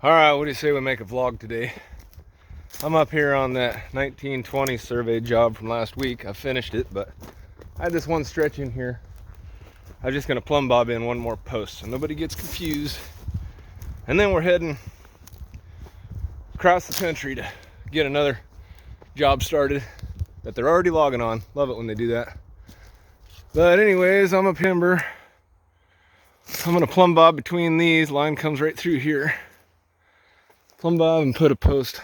Alright, what do you say we make a vlog today? I'm up here on that 1920 survey job from last week. I finished it, but I had this one stretch in here. I'm just gonna plumb bob in one more post so nobody gets confused. And then we're heading across the country to get another job started that they're already logging on. Love it when they do that. But anyways, I'm up timber. I'm gonna plumb bob between these. Line comes right through here. Plumb bob and put a post.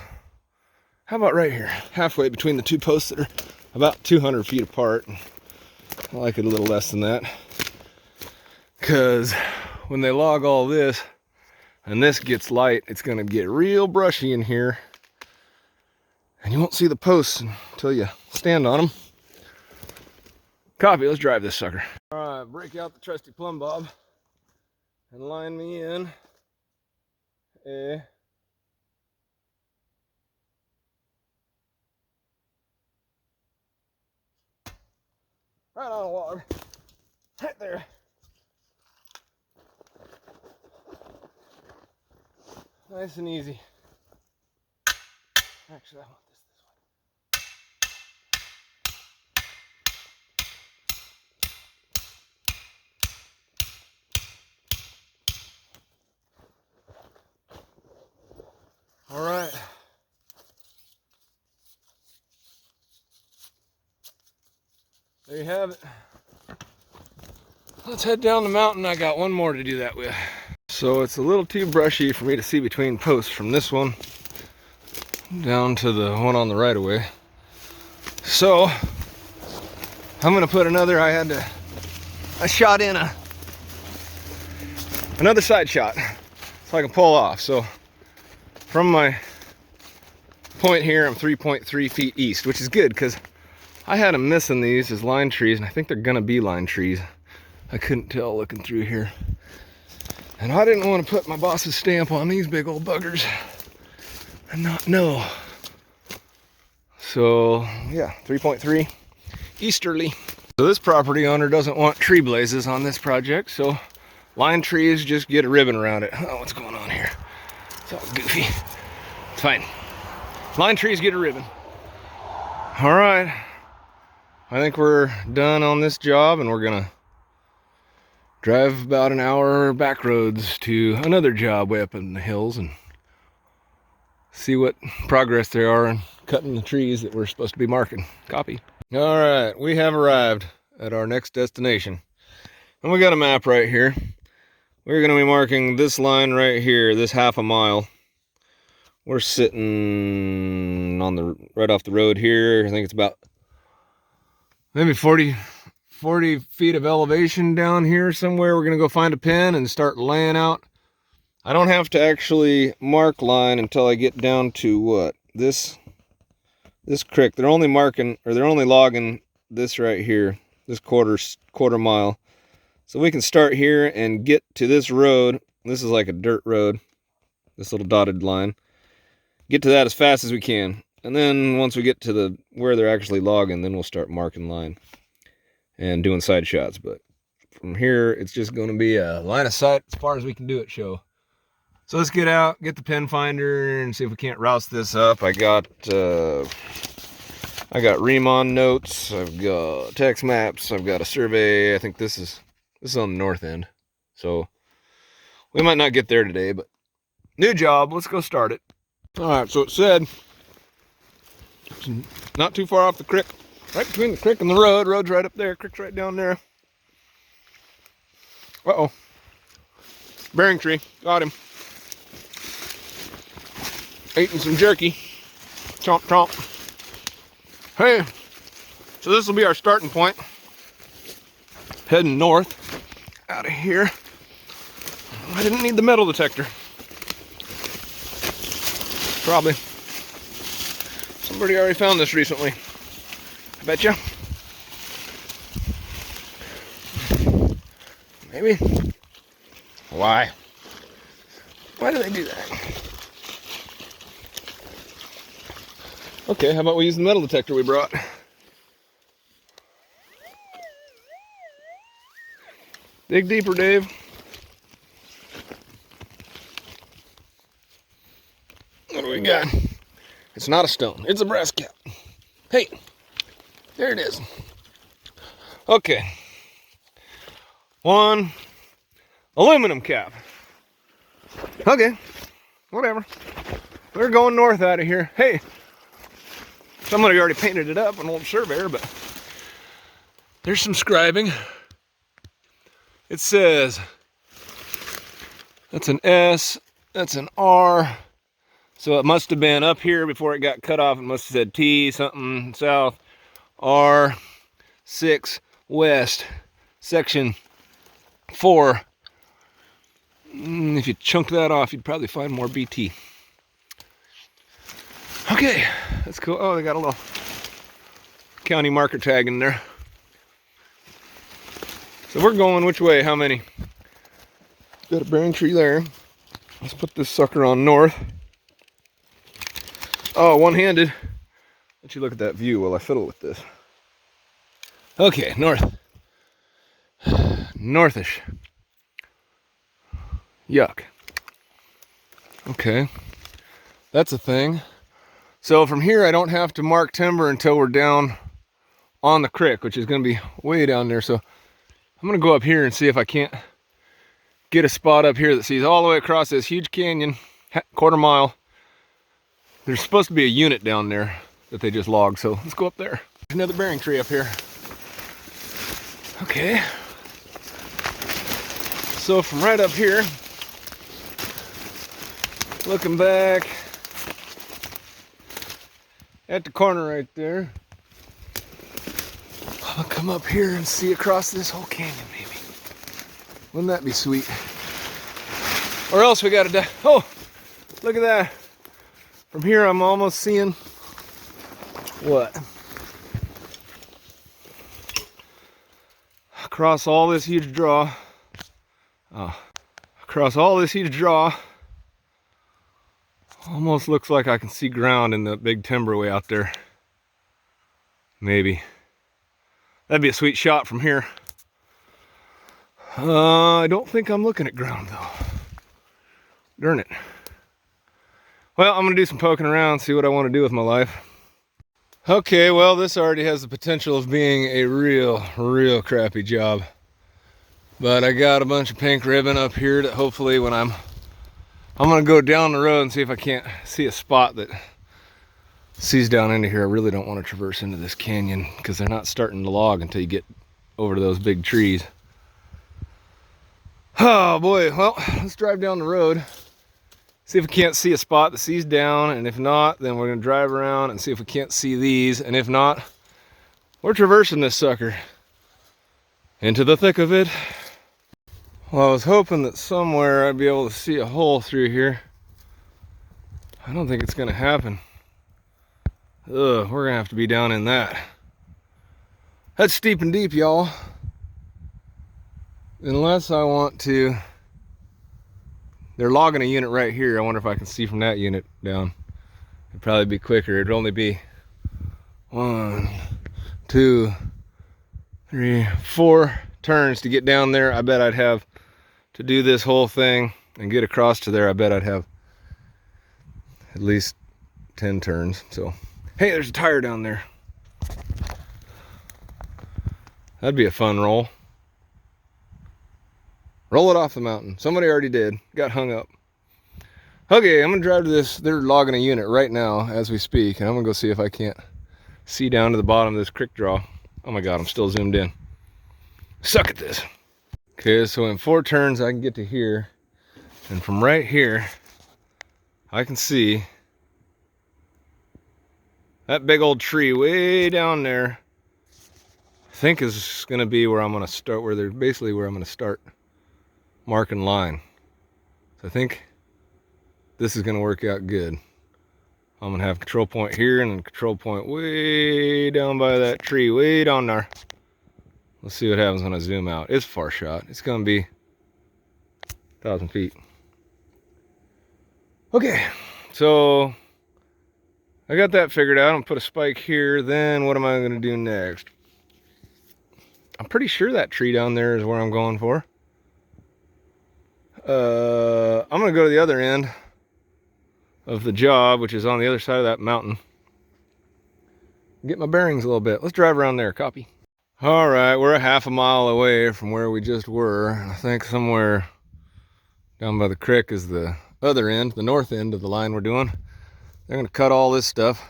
How about right here? Halfway between the two posts that are about 200 feet apart. I like it a little less than that. Because when they log all this and this gets light, it's gonna get real brushy in here. And you won't see the posts until you stand on them. Copy, let's drive this sucker. All right, break out the trusty plumb bob and line me in a right on a log, right there. Nice and easy. Actually, I want this way. All right. There you have it. Let's head down the mountain. I got one more to do that with. So it's a little too brushy for me to see between posts from this one down to the one on the right of way. So I'm gonna put another, I shot in another side shot so I can pull off. So from my point here, I'm 3.3 feet east, which is good because I had them missing these as line trees, and I think they're gonna be line trees. I couldn't tell looking through here. And I didn't want to put my boss's stamp on these big old buggers and not know. So yeah, 3.3 easterly. So this property owner doesn't want tree blazes on this project, so line trees just get a ribbon around it. Oh, what's going on here? It's all goofy. It's fine. Line trees get a ribbon. All right. I think we're done on this job, and we're gonna drive about an hour back roads to another job way up in the hills and see what progress there are in cutting the trees that we're supposed to be marking. Copy. All right, we have arrived at our next destination. And we got a map right here. We're gonna be marking this line right here, this half a mile. We're sitting on the right off the road here. I think it's about maybe 40 feet of elevation down here somewhere. We're gonna go find a pin and start laying out. I don't have to actually mark line until I get down to what? This creek. They're only logging this right here, this quarter mile. So we can start here and get to this road. This is like a dirt road, this little dotted line. Get to that as fast as we can. And then once we get to where they're actually logging, then we'll start marking line and doing side shots. But from here, it's just going to be a line of sight as far as we can do it show. So let's get out, get the pen finder, and see if we can't rouse this up. I got Remon notes, I've got text maps, I've got a survey. I think this is on the north end. So we might not get there today, but new job, let's go start it. All right, so it said it's not too far off the creek. Right between the creek and the road. Road's right up there, creek's right down there. Uh-oh. Bearing tree, got him. Eating some jerky. Chomp, chomp. Hey, so this will be our starting point. Heading north out of here. I didn't need the metal detector. Probably. Somebody already found this recently. I bet you. Maybe. Why? Why do they do that? Okay, how about we use the metal detector we brought? Dig deeper, Dave. do we got? It's not a stone, it's a brass cap. Hey, there it is. Okay. One aluminum cap. Okay, whatever. We're going north out of here. Hey, somebody already painted it up, an old surveyor, but there's some scribing. It says, that's an S, that's an R. So it must have been up here before it got cut off. It must have said T something south, R6 west, section 4. If you chunk that off, you'd probably find more BT. Okay, that's cool. Oh, they got a little county marker tag in there. So we're going which way? How many? Got a bearing tree there. Let's put this sucker on north. Oh, one-handed. Let you look at that view while I fiddle with this. Okay, north. Northish. Yuck. Okay, that's a thing. So from here, I don't have to mark timber until we're down on the creek, which is going to be way down there. So I'm going to go up here and see if I can't get a spot up here that sees all the way across this huge canyon, quarter mile. There's supposed to be a unit down there that they just logged, so let's go up there. There's another bearing tree up here. Okay. So from right up here, looking back at the corner right there, I'll come up here and see across this whole canyon, maybe. Wouldn't that be sweet? Or else we gotta die. Oh, look at that. From here, I'm almost seeing what? Across all this huge draw. Across all this huge draw. Almost looks like I can see ground in the big timber way out there. Maybe. That'd be a sweet shot from here. I don't think I'm looking at ground though. Darn it. Well, I'm gonna do some poking around, see what I want to do with my life. Okay, well, this already has the potential of being a real crappy job. But I got a bunch of pink ribbon up here that hopefully when I'm gonna go down the road and see if I can't see a spot that sees down into here. I really don't want to traverse into this canyon because they're not starting to log until you get over to those big trees. Oh boy, well, let's drive down the road. See if we can't see a spot that sees down, and if not, then we're gonna drive around and see if we can't see these, and if not, we're traversing this sucker into the thick of it. Well, I was hoping that somewhere I'd be able to see a hole through here. I don't think it's gonna happen. Ugh, we're gonna have to be down in that. That's steep and deep, y'all. Unless I want to. They're logging a unit right here. I wonder if I can see from that unit down. It'd probably be quicker. It'd only be 1, 2, 3, 4 turns to get down there. I bet I'd have to do this whole thing and get across to there. I bet I'd have at least 10 turns. So, hey, there's a tire down there. That'd be a fun roll. Roll it off the mountain. Somebody already did. Got hung up. Okay, I'm gonna drive to this. They're logging a unit right now as we speak, and I'm gonna go see if I can't see down to the bottom of this creek draw. Oh my God, I'm still zoomed in. Suck at this. Okay, so in 4 turns I can get to here, and from right here I can see that big old tree way down there. I think is gonna be where I'm gonna start, where they're basically where I'm gonna start marking line. So I think this is going to work out good. I'm going to have control point here and control point way down by that tree, way down there. Let's see what happens when I zoom out. It's a far shot. It's going to be 1,000 feet. Okay, so I got that figured out. I'm going to put a spike here. Then what am I going to do next? I'm pretty sure that tree down there is where I'm going for. I'm gonna go to the other end of the job, which is on the other side of that mountain. Get my bearings a little bit. Let's drive around there. Copy. All right, we're a half a mile away from where we just were. I think somewhere down by the creek is the other end, the north end of the line we're doing. They're gonna cut all this stuff,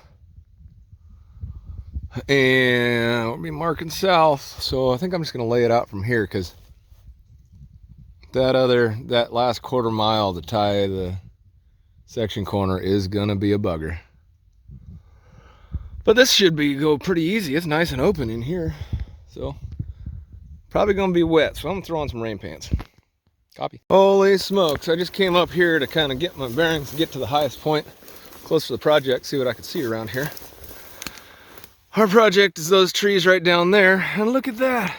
and we'll be marking south. So I think I'm just gonna lay it out from here, because that last quarter mile to tie the section corner is gonna be a bugger. But this should go pretty easy. It's nice and open in here. So probably gonna be wet, so I'm gonna throw on some rain pants. Copy. Holy smokes, I just came up here to kind of get my bearings, get to the highest point close to the project, see what I could see around here. Our project is those trees right down there, and look at that.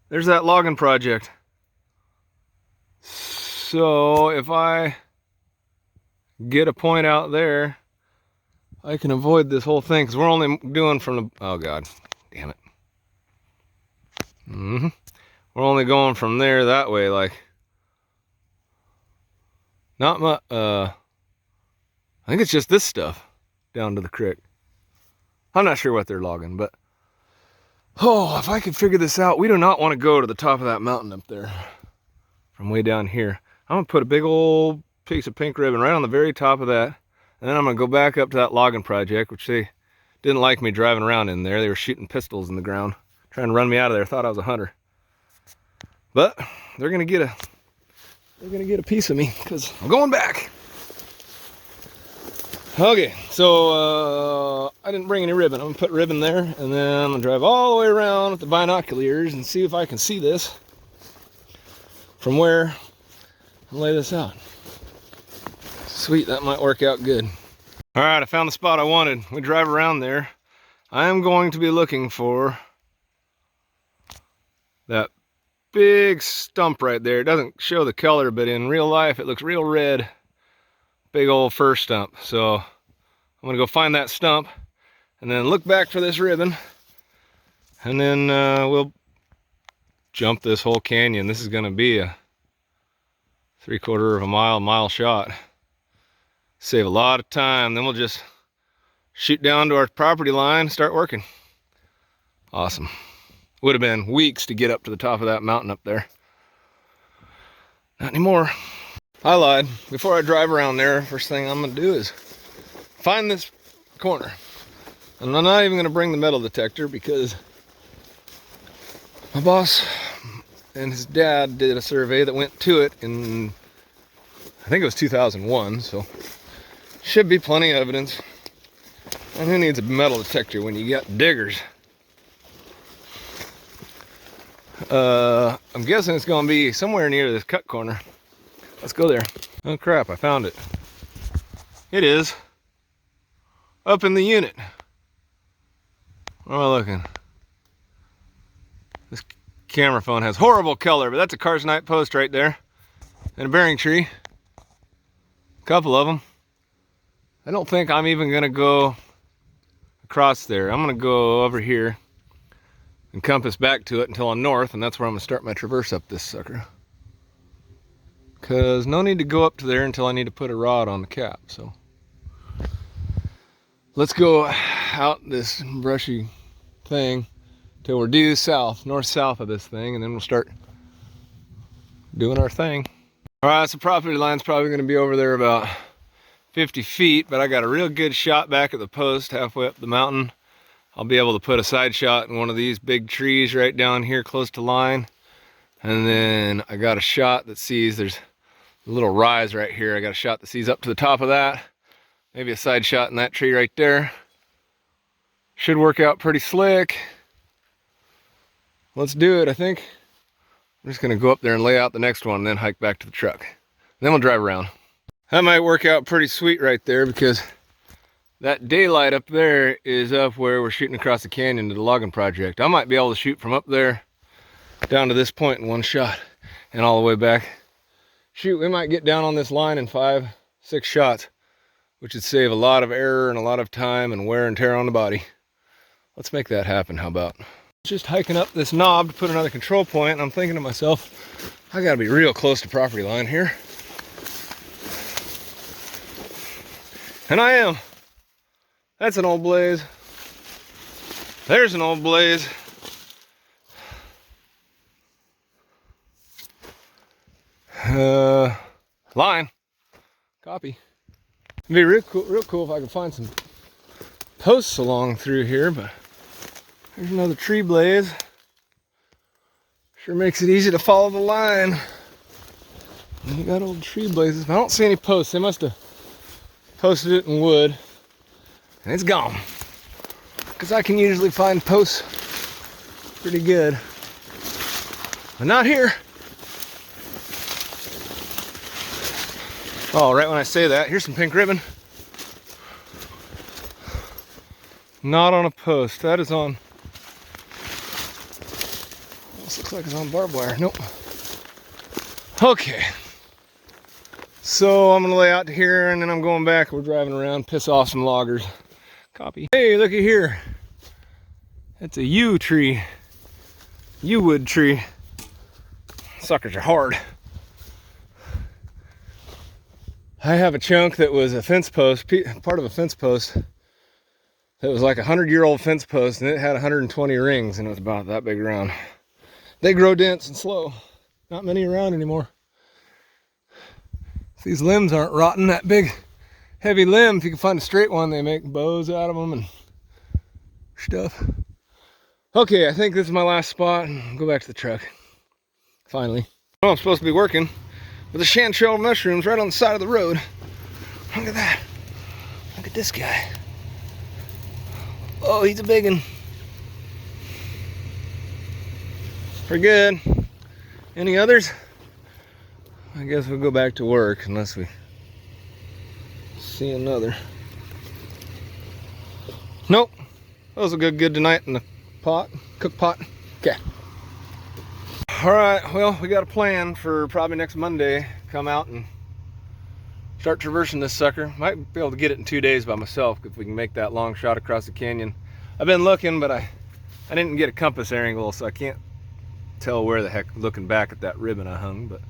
There's that logging project. So if I get a point out there, I can avoid this whole thing, because we're only doing from the, oh God, damn it. We're only going from there that way, like, not much, I think it's just this stuff down to the creek. I'm not sure what they're logging, but, oh, if I could figure this out. We do not want to go to the top of that mountain up there from way down here. I'm gonna put a big old piece of pink ribbon right on the very top of that, and then I'm gonna go back up to that logging project, which they didn't like me driving around in there. They were shooting pistols in the ground, trying to run me out of there. Thought I was a hunter. But they're gonna get a piece of me, because I'm going back. Okay, so I didn't bring any ribbon. I'm gonna put ribbon there, and then I'm gonna drive all the way around with the binoculars and see if I can see this from where I lay this out. Sweet, that might work out good. All right, I found the spot I wanted. We drive around there. I am going to be looking for that big stump right there. It doesn't show the color, but in real life it looks real red. Big old fir stump. So I'm gonna go find that stump and then look back for this ribbon, and then we'll jump this whole canyon. This is gonna be a 3/4 of a mile shot. Save a lot of time. Then we'll just shoot down to our property line, start working. Awesome. Would have been weeks to get up to the top of that mountain up there. Not anymore. I lied. Before I drive around there, first thing I'm gonna do is find this corner. And I'm not even gonna bring the metal detector, because my boss and his dad did a survey that went to it in, I think it was 2001, so should be plenty of evidence. And who needs a metal detector when you got diggers? I'm guessing it's gonna be somewhere near this cut corner. Let's go there. Oh crap, I found it. It is up in the unit. Where am I looking? This camera phone has horrible color, but that's a Carson post right there. And a bearing tree. A couple of them. I don't think I'm even gonna go across there. I'm gonna go over here and compass back to it until I'm north, and that's where I'm gonna start my traverse up this sucker. Because no need to go up to there until I need to put a rod on the cap. So let's go out this brushy thing till we're due south, north-south of this thing, and then we'll start doing our thing. All right, so property line's probably gonna be over there about 50 feet, but I got a real good shot back at the post halfway up the mountain. I'll be able to put a side shot in one of these big trees right down here close to line. And then I got a shot that sees, there's a little rise right here. I got a shot that sees up to the top of that. Maybe a side shot in that tree right there. Should work out pretty slick. Let's do it, I think. I'm just gonna go up there and lay out the next one and then hike back to the truck. Then we'll drive around. That might work out pretty sweet right there, because that daylight up there is up where we're shooting across the canyon to the logging project. I might be able to shoot from up there down to this point in one shot and all the way back. Shoot, we might get down on this line in 5-6 shots, which would save a lot of error and a lot of time and wear and tear on the body. Let's make that happen. How about? Just hiking up this knob to put another control point, and I'm thinking to myself, I gotta be real close to property line here. And I am. That's an old blaze. There's an old blaze. Line. Copy. It'd be real cool if I could find some posts along through here, but there's another tree blaze. Sure makes it easy to follow the line. And you got old tree blazes, but I don't see any posts. They must have posted it in wood, and it's gone. Because I can usually find posts pretty good, but not here. Oh, right when I say that, here's some pink ribbon. Not on a post. That is on. This looks like it's on barbed wire. Nope. Okay. So I'm gonna lay out to here, and then I'm going back. We're driving around, piss off some loggers. Copy. Hey, looky here. That's a yew tree. Yew wood tree. Suckers are hard. I have a chunk that was a fence post, part of a fence post. It was like a 100-year-old fence post, and it had 120 rings, and it was about that big around. They grow dense and slow. Not many around anymore. If these limbs aren't rotten, that big, heavy limb, if you can find a straight one, they make bows out of them and stuff. Okay, I think this is my last spot. Go back to the truck. Finally. Oh, I'm supposed to be working with the chanterelle mushrooms right on the side of the road. Look at that. Look at this guy. Oh, he's a big one. Pretty good. Any others? I guess we'll go back to work unless we see another. Nope. Those will go good tonight in the pot, cook pot. Okay. All right, well, we got a plan for probably next Monday. Come out and start traversing this sucker. Might be able to get it in 2 days by myself if we can make that long shot across the canyon. I've been looking, but I didn't get a compass angle, so I can't tell where the heck, looking back at that ribbon I hung, but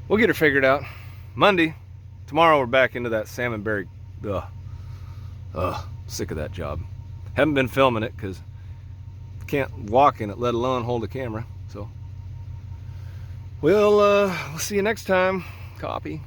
we'll get her figured out. Monday, tomorrow we're back into that salmonberry. Sick of that job. Haven't been filming it because can't walk in it, let alone hold a camera. So we'll see you next time. Copy.